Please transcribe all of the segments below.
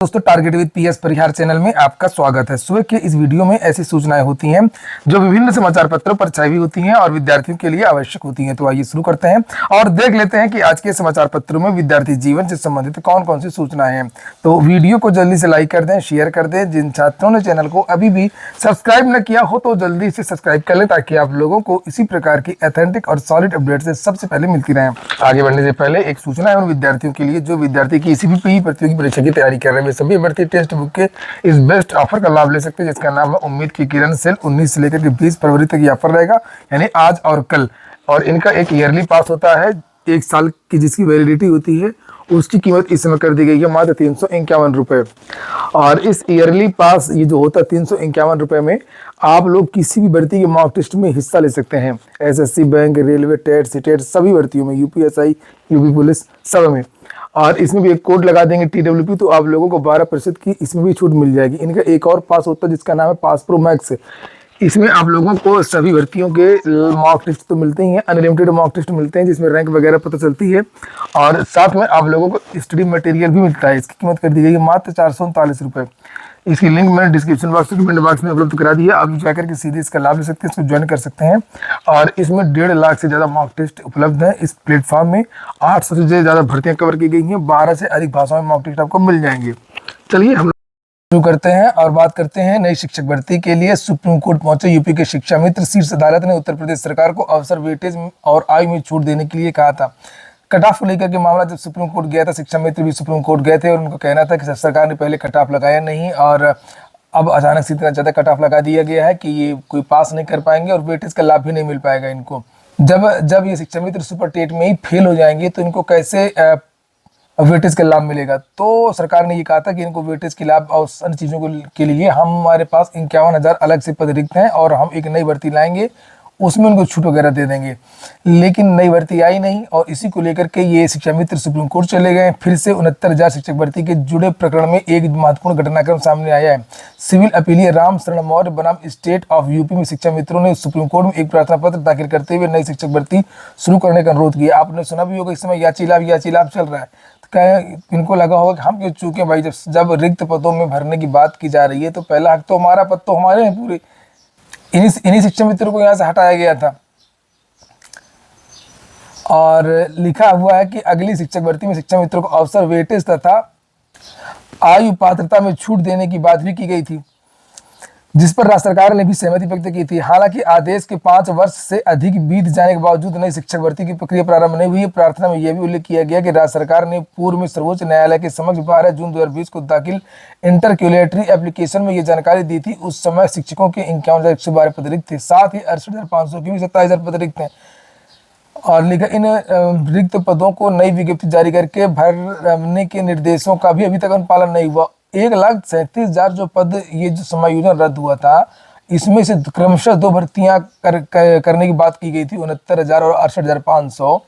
दोस्तों, target with PS Parihar channel में आपका स्वागत है। सुबह के इस वीडियो में ऐसी सूचनाएं होती हैं जो विभिन्न समाचार पत्रों पर छाई हुई होती हैं और विद्यार्थियों के लिए आवश्यक होती हैं। तो आइए शुरू करते हैं और देख लेते हैं कि आज के समाचार पत्रों में विद्यार्थी जीवन से संबंधित कौन कौन सी सूचनाएं हैं। तो वीडियो को जल्दी से लाइक कर दें, शेयर कर दें। जिन छात्रों ने चैनल को अभी भी सब्सक्राइब न किया हो तो जल्दी से सब्सक्राइब कर लें ताकि आप लोगों को इसी प्रकार की ऑथेंटिक और सॉलिड अपडेट से सबसे पहले मिलती रहे। आगे बढ़ने से पहले एक सूचना है उन विद्यार्थियों के लिए जो विद्यार्थी किसी भी पीई प्रतियोगी परीक्षा की तैयारी कर रहे हैं। सभी अभ्यर्थी टेस्ट बुक के इस बेस्ट ऑफर का लाभ ले सकते हैं जिसका नाम है उम्मीद की किरण सेल। 19 से लेकर के 20 फरवरी तक ये ऑफर रहेगा, यानी आज और कल। और इनका एक ईयरली पास होता है, 1 साल की जिसकी वैलिडिटी होती है। उसकी कीमत इस समय कर दी गई है मात्र 351 रुपये। और इस ईयरली पास ये जो होता है 351 रुपये में आप लोग किसी भी भर्ती के मॉक टेस्ट में हिस्सा ले सकते हैं। SSC, bank, railway, TET, CTET सभी भर्तियों में, यूपीएसआई, यूपी पुलिस सब में। और इसमें भी एक कोड लगा देंगे TWP, तो आप लोगों को 12% की इसमें भी छूट मिल जाएगी। इनका एक और पास होता है जिसका नाम है पास प्रो मैक्स। इसमें आप लोगों को सभी भर्तियों के मॉक टेस्ट तो मिलते ही हैं, अनलिमिटेड मॉक टेस्ट मिलते हैं जिसमें रैंक वगैरह पता चलती है। और साथ में आप लोगों को स्टडी मटेरियल भी मिलता है। इसकी कीमत कर दी गई है मात्र 439 रुपये। इसकी लिंक मैंने डिस्क्रिप्शन बॉक्स में, कमेंट बॉक्स में उपलब्ध करा दी है। आप जाकर के सीधे इसका लाभ ले सकते हैं, इसको ज्वाइन कर सकते हैं। और इसमें 1.5 लाख से ज़्यादा मॉक टेस्ट उपलब्ध है इस प्लेटफॉर्म में। 800 से ज़्यादा भर्तियाँ कवर की गई हैं, 12 से अधिक भाषाओं में मॉक टेस्ट आपको मिल जाएंगे। चलिए हम शुरू करते हैं और बात करते हैं नई शिक्षक भर्ती के लिए सुप्रीम कोर्ट पहुंचे यूपी के शिक्षा मित्र। शीर्ष अदालत ने उत्तर प्रदेश सरकार को अवसर, वेटेज और आयु में छूट देने के लिए कहा था। कट ऑफ को लेकर के मामला जब सुप्रीम कोर्ट गया था, शिक्षा मित्र भी सुप्रीम कोर्ट गए थे और उनको कहना था कि सरकार ने पहले कट ऑफ लगाया नहीं और अब अचानक से इतना ज़्यादा कट ऑफ लगा दिया गया है कि ये कोई पास नहीं कर पाएंगे और वेटेज का लाभ भी नहीं मिल पाएगा इनको। जब ये शिक्षा मित्र सुपर टेट में ही फेल हो जाएंगे तो इनको कैसे वेटेज का लाभ मिलेगा। तो सरकार ने ये कहा था कि इनको वेटेज के लाभ और अन्य चीज़ों के लिए हमारे पास 51,000 अलग से पद रिक्त हैं और हम एक नई भर्ती लाएंगे, उसमें उनको छूट वगैरह दे देंगे। लेकिन नई भर्ती आई नहीं और इसी को लेकर के ये शिक्षा मित्र सुप्रीम कोर्ट चले गए। फिर से 69,000 शिक्षक भर्ती के जुड़े प्रकरण में एक महत्वपूर्ण घटनाक्रम सामने आया है। सिविल अपीलीय राम शरण मौर्य बनाम स्टेट ऑफ यूपी में शिक्षा मित्रों ने सुप्रीम कोर्ट में एक प्रार्थना पत्र दाखिल करते हुए नई शिक्षक भर्ती शुरू करने का अनुरोध किया। आपने सुना भी होगा इस समय याची लाभ चल रहा है। तो इनको लगा होगा कि हम क्यों चूके भाई, जब रिक्त पदों में भरने की बात की जा रही है तो पहला हक तो हमारा, पद तो हमारे हैं पूरे। इन्हीं शिक्षा मित्रों को यहाँ से हटाया गया था। और लिखा हुआ है कि अगली शिक्षक भर्ती में शिक्षा मित्रों को अवसर, वेटेज तथा आयु पात्रता में छूट देने की बात भी की गई थी, जिस पर राज्य सरकार ने भी सहमति व्यक्त की थी। हालांकि आदेश के 5 वर्ष से अधिक बीत जाने के बावजूद नई शिक्षक भर्ती की प्रक्रिया प्रारंभ नहीं हुई है। प्रार्थना में यह भी उल्लेख किया गया कि राज्य सरकार ने पूर्व में सर्वोच्च न्यायालय के समक्ष 12 जून 2020 को दाखिल इंटरक्यूलेटरी एप्लीकेशन में ये जानकारी दी थी। उस समय शिक्षकों के 51,112 पद रिक्त थे, साथ ही 68,500 की भी 27,000 पद रिक्त हैं। और लिखा इन रिक्त पदों को नई विज्ञप्ति जारी करके भरने के निर्देशों का भी अभी तक अनुपालन नहीं हुआ। 1,37,000 जो पद, ये जो समायोजन रद्द हुआ था, इसमें से क्रमशः 2 भर्तियां करने की बात की गई थी, 69,000 और 68,500।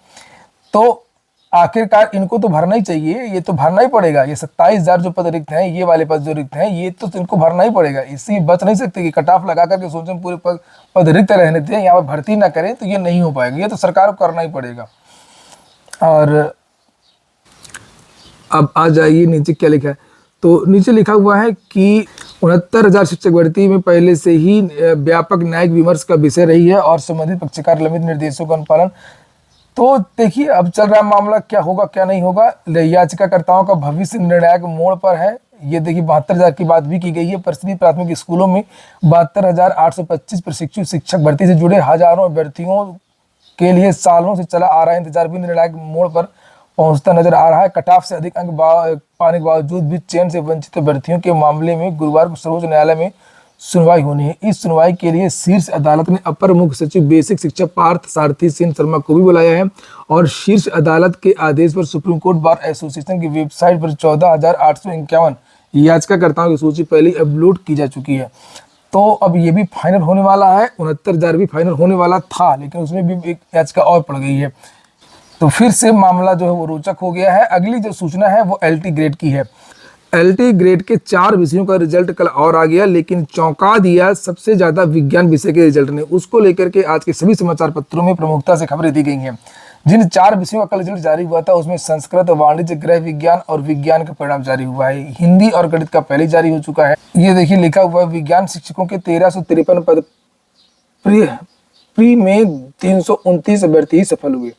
तो आखिरकार इनको तो भरना ही चाहिए, ये तो भरना ही पड़ेगा। ये 27,000 जो पद रिक्त हैं, ये वाले पद जो रिक्त हैं, ये तो इनको भरना ही पड़ेगा। इससे बच नहीं सकते कि कट ऑफ लगा करके सोचें पूरे पद रिक्त रहने दें, यहाँ पर भर्ती ना करें, तो ये नहीं हो पाएगा। ये तो सरकार को करना ही पड़ेगा। और अब आ जाइए नीचे क्या लिखा है। तो नीचे लिखा हुआ है कि 69,000 शिक्षक भर्ती में पहले से ही व्यापक न्यायिक विमर्श का विषय रही है और संबंधित पक्षकार लंबित निर्देशों का अनुपालन। तो देखिए अब चल रहा मामला, क्या होगा क्या नहीं होगा। याचिकाकर्ताओं का भविष्य निर्णायक मोड़ पर है। ये देखिए 72,000 की बात भी की गई है। परिषदीय प्राथमिक स्कूलों में 72,825 प्रशिक्षु शिक्षक भर्ती से जुड़े हजारों अभ्यर्थियों के लिए सालों से चला आ रहा इंतजार भी निर्णायक मोड़ पर पहुंचता नजर आ रहा है। कट ऑफ से अधिक अंक पाने के बावजूद भी चयन से वंचित अभ्यर्थियों के मामले में गुरुवार को सर्वोच्च न्यायालय में सुनवाई होनी है। इस सुनवाई के लिए शीर्ष अदालत ने अपर मुख्य सचिव बेसिक शिक्षा पार्थ सारथी सेन शर्मा को भी बुलाया है। और शीर्ष अदालत के आदेश पर सुप्रीम कोर्ट बार एसोसिएशन की वेबसाइट पर 14,851 याचिकाकर्ताओं की सूची पहले ही अपलोड की जा चुकी है। तो अब ये भी फाइनल होने वाला है। 69,000 भी फाइनल होने वाला था, लेकिन उसमें भी एक याचिका और पड़ गई है। तो फिर से मामला जो है वो रोचक हो गया है। अगली जो सूचना है वो LT ग्रेड की है। LT ग्रेड के 4 विषयों का रिजल्ट कल और आ गया, लेकिन चौंका दिया सबसे ज्यादा विज्ञान विषय के रिजल्ट ने। उसको लेकर के आज के सभी समाचार पत्रों में प्रमुखता से खबरें दी गई हैं। जिन 4 विषयों का कल रिजल्ट जारी हुआ था उसमें संस्कृत, वाणिज्य, गृह विज्ञान और विज्ञान का परिणाम जारी हुआ है। हिंदी और गणित का पहले जारी हो चुका है। ये देखिए लिखा हुआ है, विज्ञान शिक्षकों के 1353 पद प्री में 329 अभ्यर्थी सफल हुए।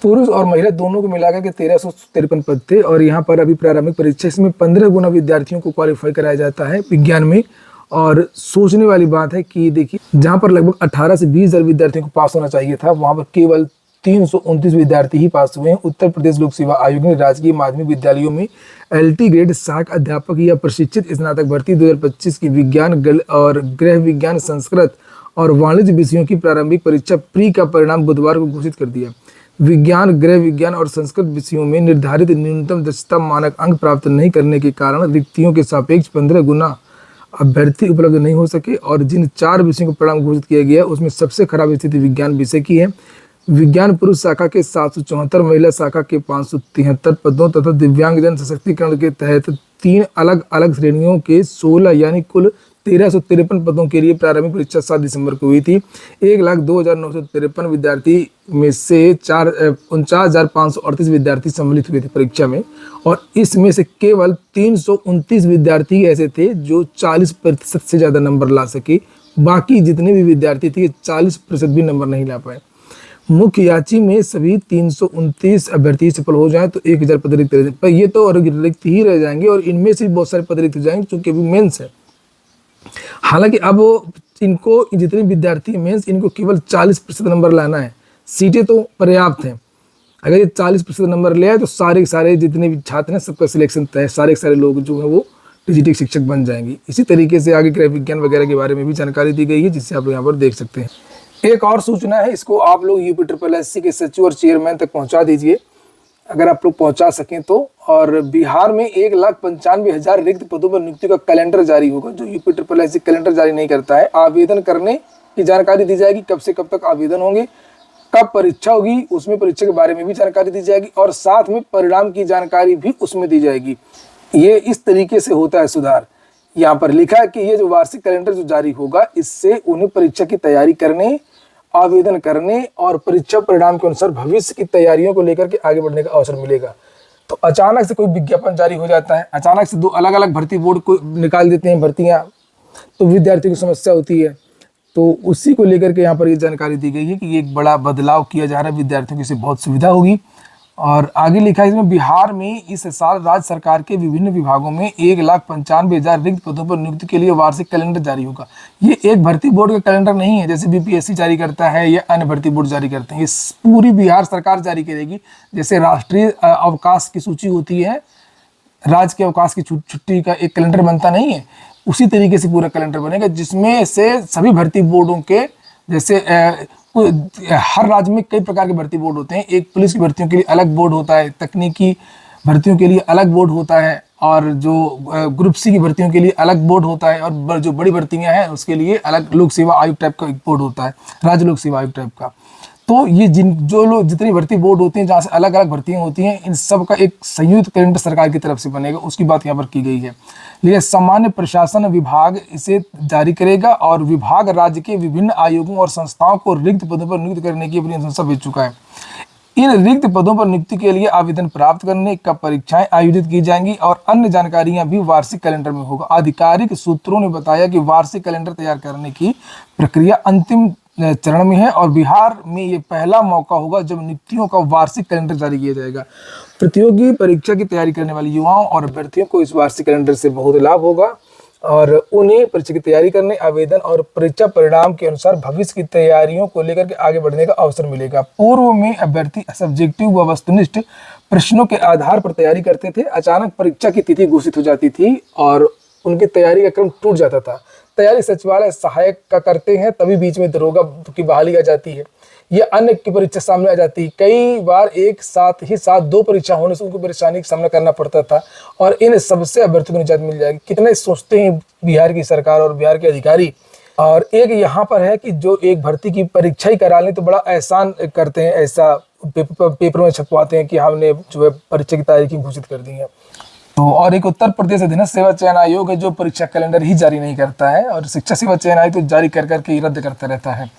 पुरुष और महिला दोनों को मिलाकर के 1353 पद थे और यहाँ पर अभी प्रारंभिक परीक्षा इसमें 15 गुना विद्यार्थियों को क्वालिफाई कराया जाता है विज्ञान में। और सोचने वाली बात है कि देखिए, जहाँ पर लगभग 18 से 20 हजार विद्यार्थियों को पास होना चाहिए था, वहाँ पर केवल 329 विद्यार्थी ही पास हुए हैं। उत्तर प्रदेश लोक सेवा आयोग ने राजकीय माध्यमिक विद्यालयों में LT ग्रेड सहायक अध्यापक या प्रशिक्षित स्नातक भर्ती 2025 की विज्ञान और गृह विज्ञान, संस्कृत और वाणिज्य विषयों की प्रारंभिक परीक्षा प्री का परिणाम बुधवार को घोषित कर दिया। विज्ञान, गृह विज्ञान और संस्कृत विषयों में निर्धारित न्यूनतम दक्षता मानक अंक प्राप्त नहीं करने के कारण रिक्तियों के सापेक्ष 15 गुना अभ्यर्थी उपलब्ध नहीं हो सके। और जिन 4 विषयों का परिणाम घोषित किया गया उसमें सबसे खराब स्थिति विज्ञान विषय की है। विज्ञान पुरुष शाखा के 774, महिला शाखा के 573 पदों तथा दिव्यांगजन सशक्तिकरण के तहत 3 अलग अलग श्रेणियों के 16 यानी कुल 1353 पदों के लिए प्रारंभिक परीक्षा 7 दिसंबर को हुई थी। 1,02,953 विद्यार्थी में से 49,538 विद्यार्थी सम्मिलित हुए थे परीक्षा में और इसमें से केवल 329 विद्यार्थी ऐसे थे जो 40% से ज़्यादा नंबर ला सके। बाकी जितने भी विद्यार्थी थे 40% भी नंबर नहीं ला पाए। मुख्य याची में सभी 329 अभ्यर्थी सफल हो जाएं तो 1000 पद रिक्त रह जाएंगे, पर ये तो रिक्त ही रह जाएंगे और इनमें से बहुत सारे पद रिक्त हो जाएंगे क्योंकि अभी मेंस है। हालांकि अब इनको जितने विद्यार्थी मेंस, इनको केवल 40% नंबर लाना है। सीटें तो पर्याप्त हैं। अगर ये 40% नंबर ले आए तो सारे जितने भी छात्र हैं सबका सिलेक्शन तय है। सारे लोग जो है वो टीजीटी शिक्षक बन जाएंगे। इसी तरीके से आगे गृह विज्ञान वगैरह के बारे में भी जानकारी दी गई है, जिससे आप यहाँ पर देख सकते हैं। एक और सूचना है, इसको आप लोग UPSSC के सचिव और चेयरमैन तक पहुंचा दीजिए अगर आप लोग पहुंचा सकें तो। और बिहार में 1,95,000 रिक्त पदों पर नियुक्ति का कैलेंडर जारी होगा। जो UPSSC कैलेंडर जारी नहीं करता है, आवेदन करने की जानकारी दी जाएगी, कब से कब तक आवेदन होंगे, कब परीक्षा होगी, उसमें परीक्षा के बारे में भी जानकारी दी जाएगी और साथ में परिणाम की जानकारी भी उसमें दी जाएगी। ये इस तरीके से होता है सुधार। यहाँ पर लिखा है कि ये जो वार्षिक कैलेंडर जो जारी होगा, इससे उन्हें परीक्षा की तैयारी करने, आवेदन करने और परीक्षा परिणाम के अनुसार भविष्य की तैयारियों को लेकर के आगे बढ़ने का अवसर मिलेगा। तो अचानक से कोई विज्ञापन जारी हो जाता है, अचानक से 2 अलग अलग भर्ती बोर्ड को निकाल देते हैं भर्तियां, तो विद्यार्थियों की समस्या होती है। तो उसी को लेकर के यहाँ पर ये जानकारी दी गई है कि एक बड़ा बदलाव किया जा रहा है, विद्यार्थियों की इससे बहुत सुविधा होगी। और आगे लिखा है इसमें, बिहार में इस साल राज्य सरकार के विभिन्न विभागों में 1,95,000 रिक्त पदों पर नियुक्ति के लिए वार्षिक कैलेंडर जारी होगा। ये एक भर्ती बोर्ड का कैलेंडर नहीं है जैसे BPSC जारी करता है या अन्य भर्ती बोर्ड जारी करते हैं। ये पूरी बिहार सरकार जारी करेगी। जैसे राष्ट्रीय अवकाश की सूची होती है, राज्य के अवकाश की छुट्टी का एक कैलेंडर बनता नहीं है, उसी तरीके से पूरा कैलेंडर बनेगा, जिसमें से सभी भर्ती बोर्डों के, जैसे हर राज्य में कई प्रकार के भर्ती बोर्ड होते हैं। एक पुलिस की भर्तियों के लिए अलग बोर्ड होता है, तकनीकी भर्तियों के लिए अलग बोर्ड होता है और जो ग्रुप C की भर्तियों के लिए अलग बोर्ड होता है और जो बड़ी भर्तियां हैं उसके लिए अलग लोक सेवा आयोग टाइप का एक बोर्ड होता है, राज्य लोक सेवा आयोग टाइप का। तो ये जितनी भर्ती बोर्ड होते हैं जहाँ से अलग अलग भर्तियां होती हैं, इन सब का एक संयुक्त कैलेंडर सरकार की तरफ से बनेगा, उसकी बात यहाँ पर की गई है। लेकिन सामान्य प्रशासन विभाग इसे जारी करेगा और विभाग राज्य के विभिन्न आयोगों और संस्थाओं को रिक्त पदों पर नियुक्त करने की अपनी अनुशंसा भेज चुका है। इन रिक्त पदों पर नियुक्ति के लिए आवेदन प्राप्त करने, कब परीक्षाएं आयोजित की जाएंगी और अन्य जानकारियां भी वार्षिक कैलेंडर में होगा। आधिकारिक सूत्रों ने बताया कि वार्षिक कैलेंडर तैयार करने की प्रक्रिया अंतिम चरण में है और बिहार में ये पहला मौका होगा जब नियुक्तियों का वार्षिक कैलेंडर जारी किया जाएगा। प्रतियोगी परीक्षा की तैयारी करने वाले युवाओं और अभ्यर्थियों को इस वार्षिक कैलेंडर से बहुत लाभ होगा और उन्हें परीक्षा की तैयारी करने, आवेदन और परीक्षा परिणाम के अनुसार भविष्य की तैयारियों को लेकर के आगे बढ़ने का अवसर मिलेगा। पूर्व में अभ्यर्थी सब्जेक्टिव व वस्तुनिष्ठ प्रश्नों के आधार पर तैयारी करते थे। अचानक परीक्षा की तिथि घोषित हो जाती थी और उनकी तैयारी का क्रम टूट जाता था। तैयारी सचिवालय सहायक का करते हैं, तभी बीच में दरोगा की बहाली आ जाती है या अन्य की परीक्षा सामने आ जाती है। कई बार एक साथ ही 2 परीक्षा होने से उनको परेशानी का सामना करना पड़ता था और इन सबसे अभ्यर्थियों को निजात मिल जाएगी। कितने सोचते हैं बिहार की सरकार और बिहार के अधिकारी। और एक यहाँ पर है कि जो एक भर्ती की परीक्षा ही करा लें तो बड़ा एहसान करते हैं, ऐसा पेपर में छपवाते हैं कि हमने जो है परीक्षा की तारीख घोषित कर दी है। तो और एक उत्तर प्रदेश अधीनस्थ सेवा चयन आयोग है जो परीक्षा कैलेंडर ही जारी नहीं करता है और शिक्षा सेवा चयन आयोग तो जारी कर करके रद्द करता रहता है।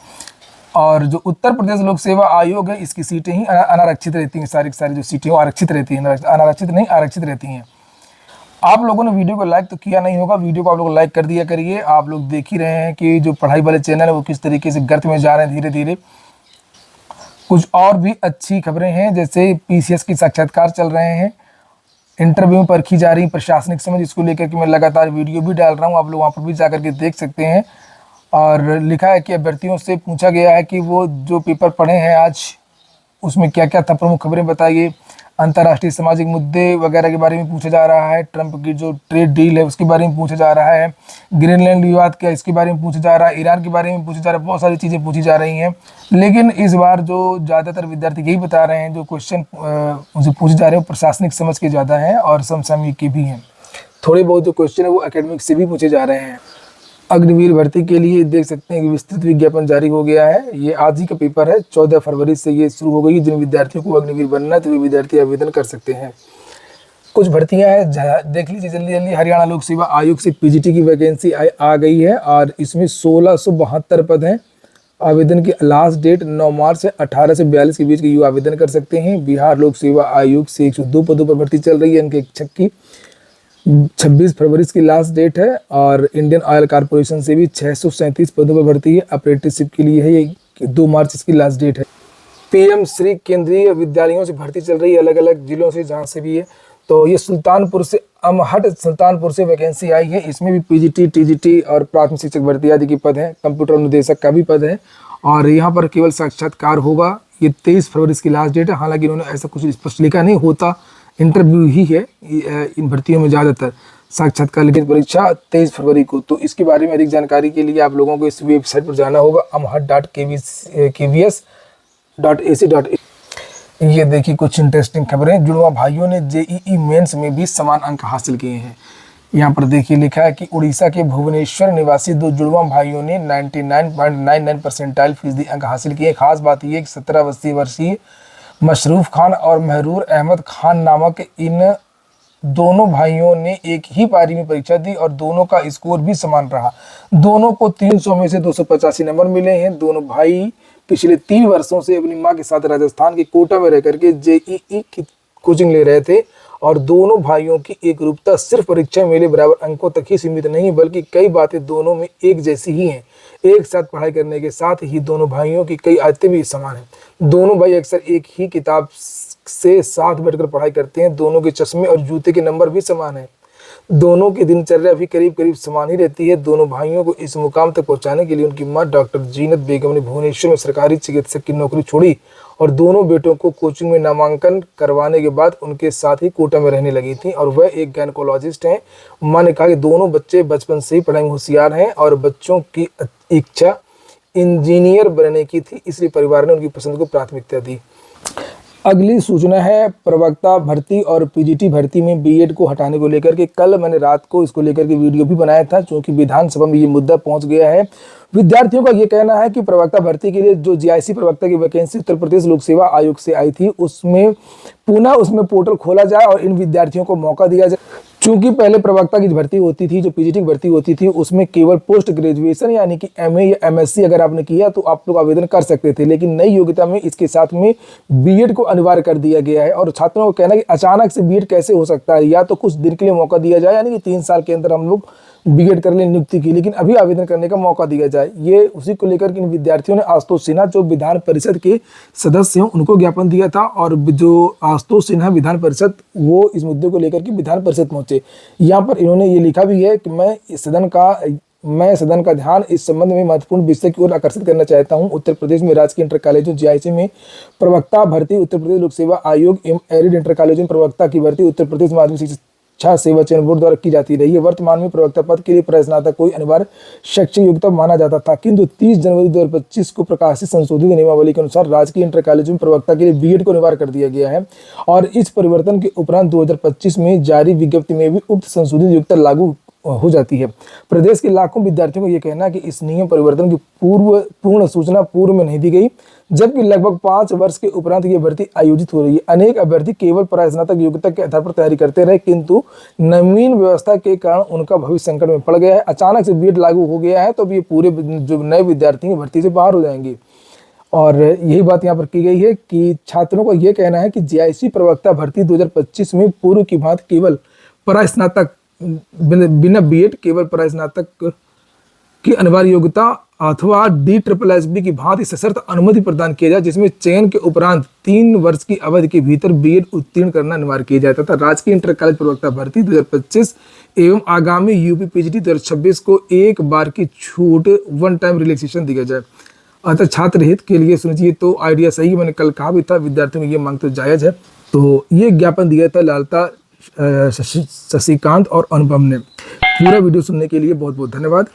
और जो उत्तर प्रदेश लोक सेवा आयोग है इसकी सीटें ही अनारक्षित रहती हैं, सारी की सारी जो सीटें वो आरक्षित रहती हैं, अनारक्षित नहीं आरक्षित रहती हैं। आप लोगों ने वीडियो को लाइक तो किया नहीं होगा, वीडियो को आप लोग लाइक कर दिया करिए। आप लोग देख ही रहे हैं कि जो पढ़ाई वाले चैनल है वो किस तरीके से गर्त में जा रहे हैं धीरे धीरे। कुछ और भी अच्छी खबरें हैं, जैसे पीसीएस के साक्षात्कार चल रहे हैं, इंटरव्यू में परखी जा रही प्रशासनिक समझ, इसको लेकर के मैं लगातार वीडियो भी डाल रहा हूँ, आप लोग वहाँ पर भी जाकर के देख सकते हैं। और लिखा है कि अभ्यर्थियों से पूछा गया है कि वो जो पेपर पढ़े हैं आज उसमें क्या क्या था, प्रमुख खबरें बताइए। अंतर्राष्ट्रीय सामाजिक मुद्दे वगैरह के बारे में पूछा जा रहा है, ट्रंप की जो ट्रेड डील है उसके बारे में पूछा जा रहा है, ग्रीनलैंड विवाद क्या इसके बारे में पूछा जा रहा है, ईरान के बारे में पूछा जा रहा है, बहुत सारी चीज़ें पूछी जा रही हैं। लेकिन इस बार जो ज़्यादातर विद्यार्थी यही बता रहे हैं, जो क्वेश्चन उनसे पूछे जा रहे हैं वो प्रशासनिक समझ के ज़्यादा हैं और समसामयिक के भी हैं। थोड़े बहुत जो क्वेश्चन है वो एकेडमिक से भी पूछे जा रहे हैं। अग्निवीर भर्ती के लिए देख सकते हैं कि विस्तृत विज्ञापन जारी हो गया है। ये आज ही का पेपर है, 14 फरवरी से ये शुरू हो गई। जिन विद्यार्थियों को अग्निवीर बनना है तो वे विद्यार्थी आवेदन कर सकते हैं। कुछ भर्तियां हैं, देख लीजिए जल्दी जल्दी। हरियाणा लोक सेवा आयोग से पीजीटी की वैकेंसी आ गई है और इसमें 1672 पद हैं। आवेदन की लास्ट डेट 9 मार्च से 18 से 42 के बीच के युवा आवेदन कर सकते हैं। बिहार लोक सेवा आयोग से 102 पदों पर भर्ती चल रही है, इनके इच्छुक की 26 फरवरी की लास्ट डेट है। और इंडियन ऑयल कारपोरेशन से भी 637 पदों पर भर्ती है, अप्रेंटिसशिप के लिए है, ये 2 मार्च इसकी लास्ट डेट है। पीएम श्री केंद्रीय विद्यालयों से भर्ती चल रही है, अलग अलग जिलों से जहाँ से भी है। तो ये सुल्तानपुर से अमहट सुल्तानपुर से वैकेंसी आई है, इसमें भी पीजीटी टीजीटी और प्राथमिक शिक्षक भर्ती आदि के पद हैं, कंप्यूटर अनुदेशक का भी पद है। और यहाँ पर केवल साक्षात्कार होगा, ये 23 फरवरी की लास्ट डेट है। हालांकि इन्होंने ऐसा कुछ स्पष्ट लिखा नहीं, होता इंटरव्यू ही है इन भर्तियों में ज़्यादातर, साक्षात्कार लिखित परीक्षा 23 फरवरी को। तो इसके बारे में अधिक जानकारी के लिए आप लोगों को इस वेबसाइट पर जाना होगा, amhat.kvs.ac.in। ये देखिए कुछ इंटरेस्टिंग खबरें। जुड़वा भाइयों ने जेईई मेंस में भी समान अंक हासिल किए हैं। यहाँ पर देखिए लिखा है कि उड़ीसा के भुवनेश्वर निवासी 2 जुड़वा भाइयों ने 99.99 परसेंटाइल फीसदी अंक हासिल किए। खास बात यह कि 17 वर्षीय मशरूफ खान और महरूर अहमद खान नामक इन दोनों भाइयों ने एक ही पारी में परीक्षा दी और दोनों का स्कोर भी समान रहा। दोनों को 300 में से 285 नंबर मिले हैं। दोनों भाई पिछले 3 वर्षों से अपनी मां के साथ राजस्थान के कोटा में रहकर के जेईई की कोचिंग ले रहे थे। और दोनों भाइयों की एक रूपता सिर्फ परीक्षा में मिले बराबर अंकों तक ही सीमित नहीं, बल्कि कई बातें दोनों में एक जैसी ही हैं। एक साथ पढ़ाई करने के साथ ही दोनों भाइयों की कई आदतें भी समान हैं। दोनों भाई अक्सर एक ही किताब से साथ बैठकर पढ़ाई करते हैं। दोनों के चश्मे और जूते के नंबर भी समान हैं। दोनों की दिनचर्या भी करीब करीब समान ही रहती है। दोनों भाइयों को इस मुकाम तक पहुंचाने के लिए उनकी मां डॉक्टर जीनत बेगम ने भुवनेश्वर में सरकारी चिकित्सक की नौकरी छोड़ी और दोनों बेटों को कोचिंग में नामांकन करवाने के बाद उनके साथ ही कोटा में रहने लगी थी। और वह एक गायनेकोलॉजिस्ट हैं। मां ने कहा कि दोनों बच्चे बचपन से ही पढ़ाई में होशियार हैं और बच्चों की इच्छा इंजीनियर बनने की थी, इसलिए परिवार ने उनकी पसंद को प्राथमिकता दी। अगली सूचना है प्रवक्ता भर्ती और पीजीटी भर्ती में बीएड को हटाने को लेकर के। कल मैंने रात को इसको लेकर के वीडियो भी बनाया था, क्योंकि विधानसभा में ये मुद्दा पहुंच गया है। विद्यार्थियों का ये कहना है कि प्रवक्ता भर्ती के लिए जो जीआईसी प्रवक्ता की वैकेंसी उत्तर प्रदेश लोक सेवा आयोग से आई थी, उसमें पुनः उसमें पोर्टल खोला जाए और इन विद्यार्थियों को मौका दिया जाए। चूंकि पहले प्रवक्ता की भर्ती होती थी, जो पीजीटी की भर्ती होती थी, उसमें केवल पोस्ट ग्रेजुएशन यानी कि एमए या एमएससी अगर आपने किया तो आप लोग आवेदन कर सकते थे। लेकिन नई योग्यता में इसके साथ में बीएड को अनिवार्य कर दिया गया है। और छात्रों को कहना है कि अचानक से बीएड कैसे हो सकता है, या तो कुछ दिन के लिए मौका दिया जाए, यानी कि 3 साल के अंदर हम लोग बीएड कर ले नियुक्ति की, लेकिन अभी आवेदन करने का मौका दिया जाए। ये उसी को लेकर के इन विद्यार्थियों ने आशुतोष सिन्हा जो विधान परिषद के सदस्य हैं उनको ज्ञापन दिया था। और जो आशुतोष सिन्हा विधान परिषद, वो इस मुद्दे को लेकर के विधान परिषद पहुंचे। यहाँ पर इन्होंने ये लिखा भी है कि मैं सदन का ध्यान इस संबंध में महत्वपूर्ण विषय की ओर आकर्षित करना चाहता हूं। उत्तर प्रदेश में राजकीय इंटर कॉलेजों जीआईसी में प्रवक्ता भर्ती, उत्तर प्रदेश लोक सेवा आयोग एवं एरिड इंटर कॉलेजों में प्रवक्ता की भर्ती उत्तर प्रदेश माध्यमिक शिक्षा सेवा चयन बोर्ड द्वारा की जाती रही है। वर्तमान में प्रवक्ता पद के लिए प्रस्नातक कोई अनिवार्य शैक्षिक योग्यता माना जाता था, किंतु 30 जनवरी 2025 को प्रकाशित संशोधित नियमावली के अनुसार राजकीय इंटर कॉलेज में प्रवक्ता के लिए बीएड को अनिवार्य कर दिया गया है। और इस परिवर्तन के उपरांत 2025 में जारी विज्ञप्ति में भी उक्त संशोधित योग्यता लागू हो जाती है। प्रदेश के लाखों विद्यार्थियों को यह कहना है कि इस नियम परिवर्तन की पूर्ण सूचना पूर्व में नहीं दी गई, जबकि लगभग 5 वर्ष के उपरांत यह भर्ती आयोजित हो रही है। अनेक अभ्यर्थी केवल प्रस्नातक योग्यता के आधार पर तैयारी करते रहे, किंतु नवीन व्यवस्था के कारण उनका भविष्य संकट में पड़ गया है। अचानक से बीएड लागू हो गया है, तो अब ये पूरे जो नए विद्यार्थी हैं भर्ती से बाहर हो जाएंगे। और यही बात यहाँ पर की गई है कि छात्रों का ये कहना है कि जेआईसी प्रवक्ता भर्ती 2025 में पूर्व की भांति केवल परास्नातक बिना बीएड केवल परास्नातक की अनिवार्य योग्यता अथवा DSSB की भांति सशर्त अनुमति प्रदान किया जाए, जिसमें चयन के उपरांत 3 वर्ष की अवधि के भीतर बीएड उत्तीर्ण करना अनिवार्य किया जाता था। राजकीय इंटर कॉलेज प्रवक्ता भर्ती 2025 एवं आगामी यूपी पीजीटी 2026 को एक बार की छूट वन टाइम रिलैक्सेशन दिया जाए। अतः छात्र हित के लिए सुनिए, तो आइडिया सही है, मैंने कल कहा भी था विद्यार्थियों की ये मांग तो जायज़ है। तो ये ज्ञापन दिया था लालता, शशिकांत और अनुपम ने। पूरा वीडियो सुनने के लिए बहुत बहुत धन्यवाद।